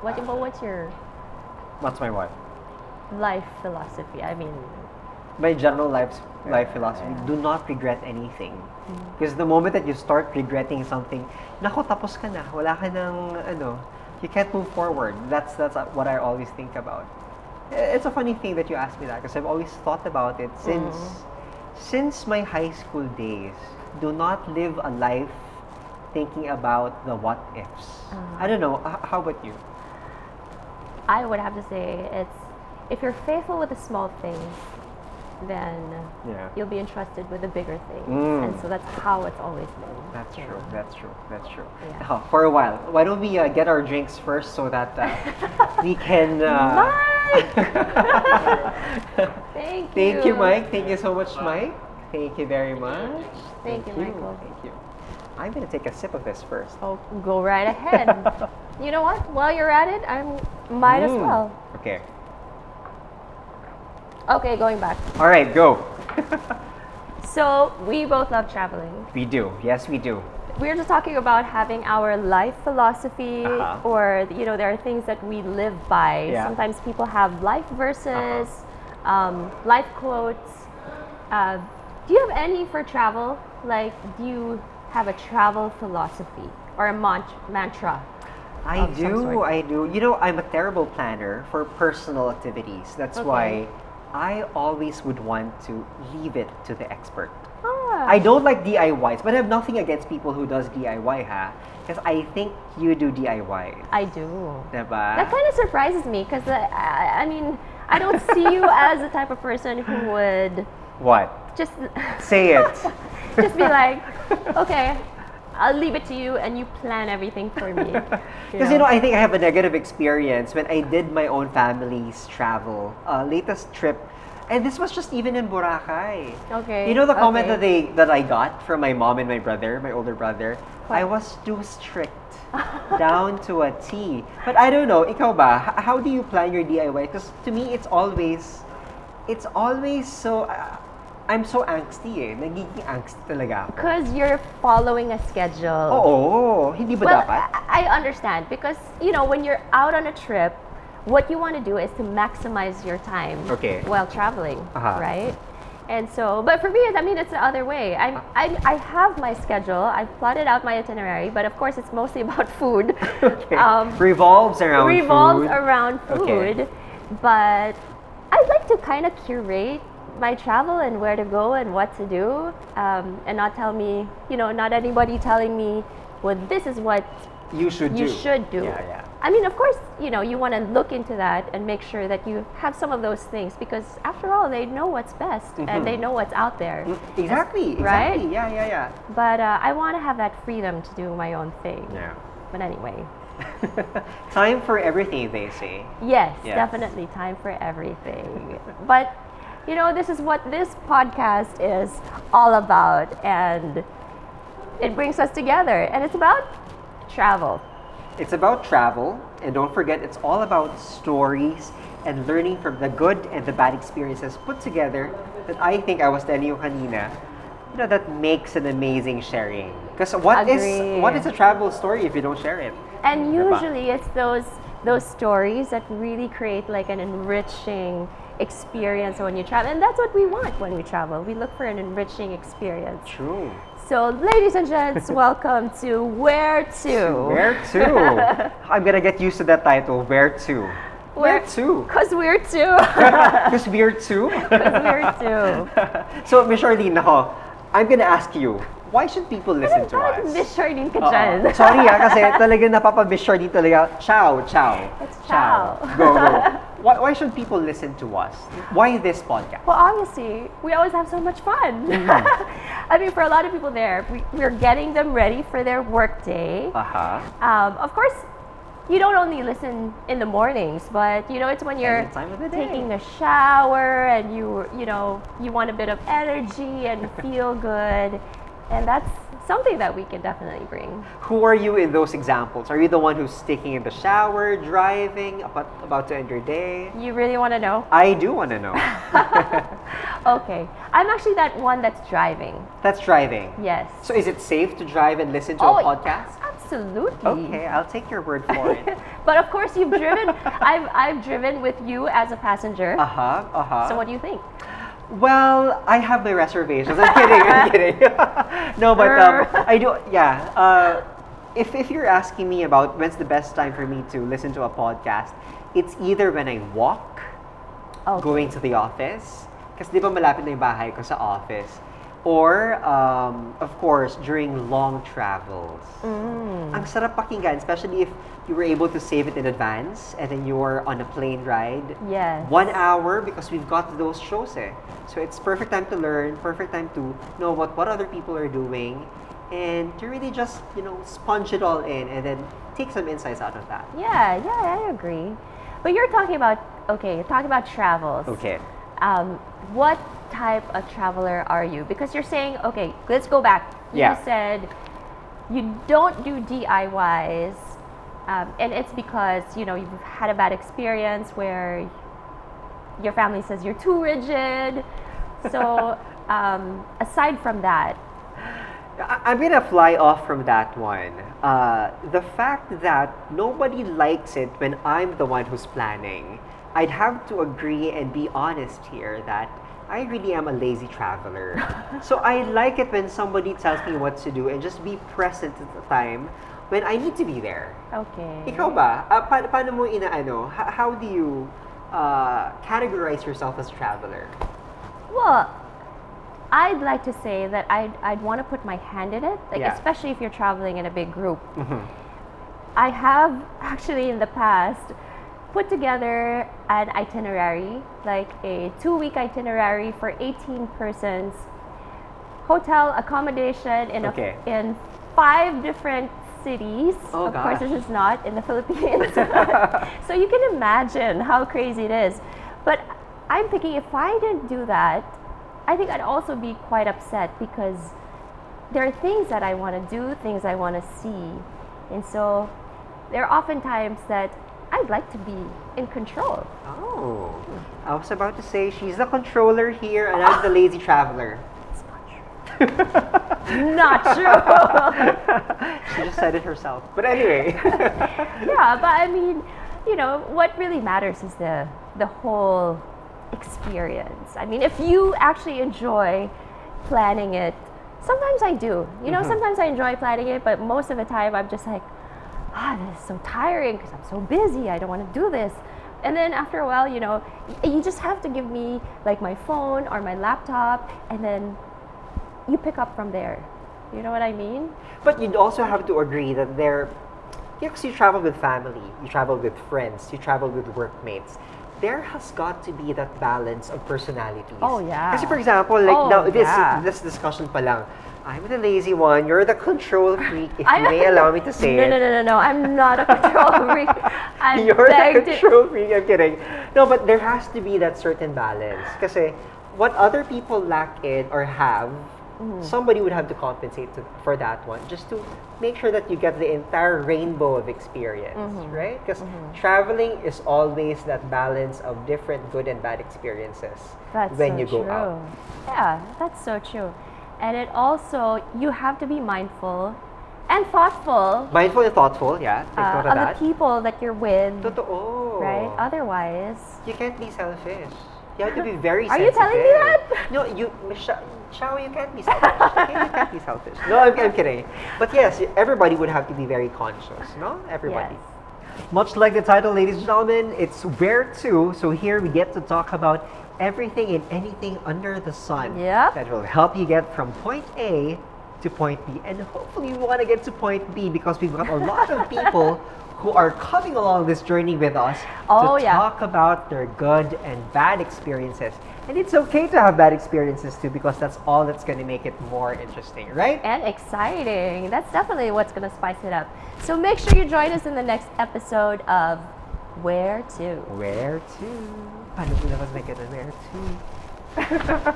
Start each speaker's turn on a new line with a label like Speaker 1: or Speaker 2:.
Speaker 1: What's your
Speaker 2: What's my what?
Speaker 1: life philosophy? I mean,
Speaker 2: My general life philosophy, do not regret anything. Because the moment that you start regretting something, nako, tapos ka na. Wala ka ng, you can't move forward. That's what I always think about. It's a funny thing that you asked me that, because I've always thought about it since my high school days. Do not live a life thinking about the what ifs. I don't know. How about you?
Speaker 1: I would have to say if you're faithful with the small things, then you'll be entrusted with the bigger things. And so that's how it's always been.
Speaker 2: That's true. That's true.
Speaker 1: Yeah.
Speaker 2: For a while, why don't we get our drinks first so that we can.
Speaker 1: Mike!
Speaker 2: Thank you, Mike. Thank you so much, Mike. Thank you very much.
Speaker 1: Thank you, Michael.
Speaker 2: Thank you. I'm gonna take a sip of this first.
Speaker 1: Oh, go right ahead. You know what? While you're at it, I might as well.
Speaker 2: Okay.
Speaker 1: Okay, going back.
Speaker 2: All right, go.
Speaker 1: So we both love traveling.
Speaker 2: We do. Yes, we do.
Speaker 1: We're just talking about having our life philosophy, or there are things that we live by.
Speaker 2: Yeah.
Speaker 1: Sometimes people have life verses, life quotes. Do you have any for travel? Like, do you have a travel philosophy or a mantra?
Speaker 2: I do. I'm a terrible planner for personal activities. That's why I always would want to leave it to the expert. I don't like DIYs, but I have nothing against people who does DIY, because I think you do DIY.
Speaker 1: I do.
Speaker 2: Diba?
Speaker 1: That kind of surprises me, because I don't see you as the type of person who would
Speaker 2: What?
Speaker 1: just
Speaker 2: Say it.
Speaker 1: just be like, okay, I'll leave it to you and you plan everything for me.
Speaker 2: Because I think I have a negative experience when I did my own family's travel. Latest trip, and this was just even in Boracay.
Speaker 1: Okay.
Speaker 2: You know the comment that I got from my mom and my brother, my older brother?
Speaker 1: What?
Speaker 2: I was too strict. Down to a T. But I don't know, ikaw ba? How do you plan your DIY? Because to me, it's always so... I'm so angsty Nagiging angsty talaga ako.
Speaker 1: Because you're following a schedule.
Speaker 2: Oo, hindi ba dapat?
Speaker 1: I understand, because when you're out on a trip, what you want to do is to maximize your time while traveling, right? And so, but for me, it's the other way. I have my schedule. I've plotted out my itinerary, but of course, it's mostly about food.
Speaker 2: Revolves around food.
Speaker 1: Okay. But I'd like to kind of curate my travel and where to go and what to do, and not tell me, not anybody telling me, well, this is what
Speaker 2: you should do. Yeah.
Speaker 1: Of course, you want to look into that and make sure that you have some of those things, because after all, they know what's best and they know what's out there.
Speaker 2: Exactly.
Speaker 1: Right?
Speaker 2: Yeah.
Speaker 1: But I want to have that freedom to do my own thing.
Speaker 2: Yeah.
Speaker 1: But anyway.
Speaker 2: Time for everything, they say.
Speaker 1: Yes, definitely time for everything. But this is what this podcast is all about, and it brings us together, and it's about travel.
Speaker 2: It's about travel, and don't forget, it's all about stories and learning from the good and the bad experiences put together that I think I was telling you kanina, that makes an amazing sharing. Because what is a travel story if you don't share it?
Speaker 1: And usually it's those stories that really create like an enriching experience when you travel, and that's what we want when we travel. We look for an enriching experience.
Speaker 2: True.
Speaker 1: So, ladies and gents, welcome to Where To.
Speaker 2: Where To? I'm gonna get used to that title. Where To? Where To?
Speaker 1: Because we're two.
Speaker 2: Because we're two?
Speaker 1: Because we're two.
Speaker 2: So, Miss Charlene, I'm gonna ask you, why should people listen to us?
Speaker 1: Miss Charlene ka dyan.
Speaker 2: Sorry kasi talagang napapa-Miss Charlene talaga. Ciao.
Speaker 1: It's ciao.
Speaker 2: Go. Why should people listen to us? Why this podcast?
Speaker 1: Well, obviously, we always have so much fun. For a lot of people there, we're getting them ready for their work day. Of course, you don't only listen in the mornings, but it's when you're taking a shower and you want a bit of energy and feel good. And that's something that we can definitely bring.
Speaker 2: Who are you in those examples? Are you the one who's taking in the shower, driving, about to end your day?
Speaker 1: You really want to know?
Speaker 2: I do want to know.
Speaker 1: Okay. I'm actually that one that's driving.
Speaker 2: That's driving?
Speaker 1: Yes.
Speaker 2: So is it safe to drive and listen to a podcast?
Speaker 1: Absolutely.
Speaker 2: Okay, I'll take your word for it.
Speaker 1: But of course, you've driven. I've driven with you as a passenger. So what do you think?
Speaker 2: Well, I have my reservations. I'm kidding. I'm kidding. No, but I do. Yeah. If you're asking me about when's the best time for me to listen to a podcast, it's either when I walk, going to the office, kasi di ba malapit na yung bahay ko sa office, or of course during long travels. Ang sarap pakinggan, especially if you were able to save it in advance and then you're on a plane ride.
Speaker 1: Yes.
Speaker 2: 1 hour because we've got those shows eh. So it's perfect time to learn, perfect time to know what other people are doing, and to really just, sponge it all in and then take some insights out of that.
Speaker 1: Yeah, I agree. But you're talking about travels.
Speaker 2: Okay.
Speaker 1: What type of traveler are you? Because you're saying, okay, let's go back. You said you don't do DIYs, and it's because, you've had a bad experience where your family says you're too rigid. So, aside from that,
Speaker 2: I'm gonna fly off from that one. The fact that nobody likes it when I'm the one who's planning, I'd have to agree and be honest here that I really am a lazy traveler. So I like it when somebody tells me what to do and just be present at the time when I need to be there.
Speaker 1: Okay.
Speaker 2: Ikaw ba? Paano mo inaano? How do you categorize yourself as a traveler?
Speaker 1: Well, I'd like to say that I'd want to put my hand in it, especially if you're traveling in a big group. I have actually in the past put together an itinerary, like a 2-week itinerary for 18 persons, hotel accommodation in 5 different cities.
Speaker 2: Oh,
Speaker 1: of course, this is not in the Philippines. So you can imagine how crazy it is. But I'm thinking if I didn't do that, I think I'd also be quite upset because there are things that I want to do, things I want to see. And so there are often times that I'd like to be in control.
Speaker 2: Oh, I was about to say she's the controller here and I'm the lazy traveler.
Speaker 1: It's not true. Not true.
Speaker 2: She just said it herself. But anyway.
Speaker 1: Yeah, but I mean, what really matters is the whole experience. I mean, if you actually enjoy planning it, sometimes I do. Sometimes I enjoy planning it, but most of the time I'm just like, this is so tiring because I'm so busy. I don't want to do this. And then after a while, you just have to give me like my phone or my laptop, and then you pick up from there. You know what I mean?
Speaker 2: But you'd also have to agree that because you travel with family, you travel with friends, you travel with workmates, there has got to be that balance of personalities.
Speaker 1: Oh, yeah.
Speaker 2: Kasi for example, like this discussion pa lang, I'm the lazy one, you're the control freak, if you may allow me to say it.
Speaker 1: No, I'm not a control freak.
Speaker 2: You're the control freak, I'm kidding. No, but there has to be that certain balance. Kasi what other people lack in or have, somebody would have to compensate for that one, just to make sure that you get the entire rainbow of experience, right? Because traveling is always that balance of different good and bad experiences when you go out.
Speaker 1: Yeah, that's so true. And it also, you have to be mindful and thoughtful.
Speaker 2: Mindful and thoughtful, yeah. Take note of that.
Speaker 1: The people that you're with.
Speaker 2: Totoo.
Speaker 1: Right? Otherwise,
Speaker 2: you can't be selfish. You have to be very
Speaker 1: Are
Speaker 2: sensitive.
Speaker 1: you telling me that?
Speaker 2: No, Shao, you can't be selfish. Okay? You can't be selfish. No, I'm kidding. But yes, everybody would have to be very conscious, no? Everybody.
Speaker 1: Yes.
Speaker 2: Much like the title, ladies and gentlemen, it's Where To. So here we get to talk about everything and anything under the sun that will help you get from point A to point B. And hopefully we want to get to point B because we've got a lot of people who are coming along this journey with us to talk about their good and bad experiences. And it's okay to have bad experiences too, because that's all that's going to make it more interesting, right?
Speaker 1: And exciting. That's definitely what's going to spice it up. So make sure you join us in the next episode of Where To.
Speaker 2: Where To? Paano po naman may ganun, Where To?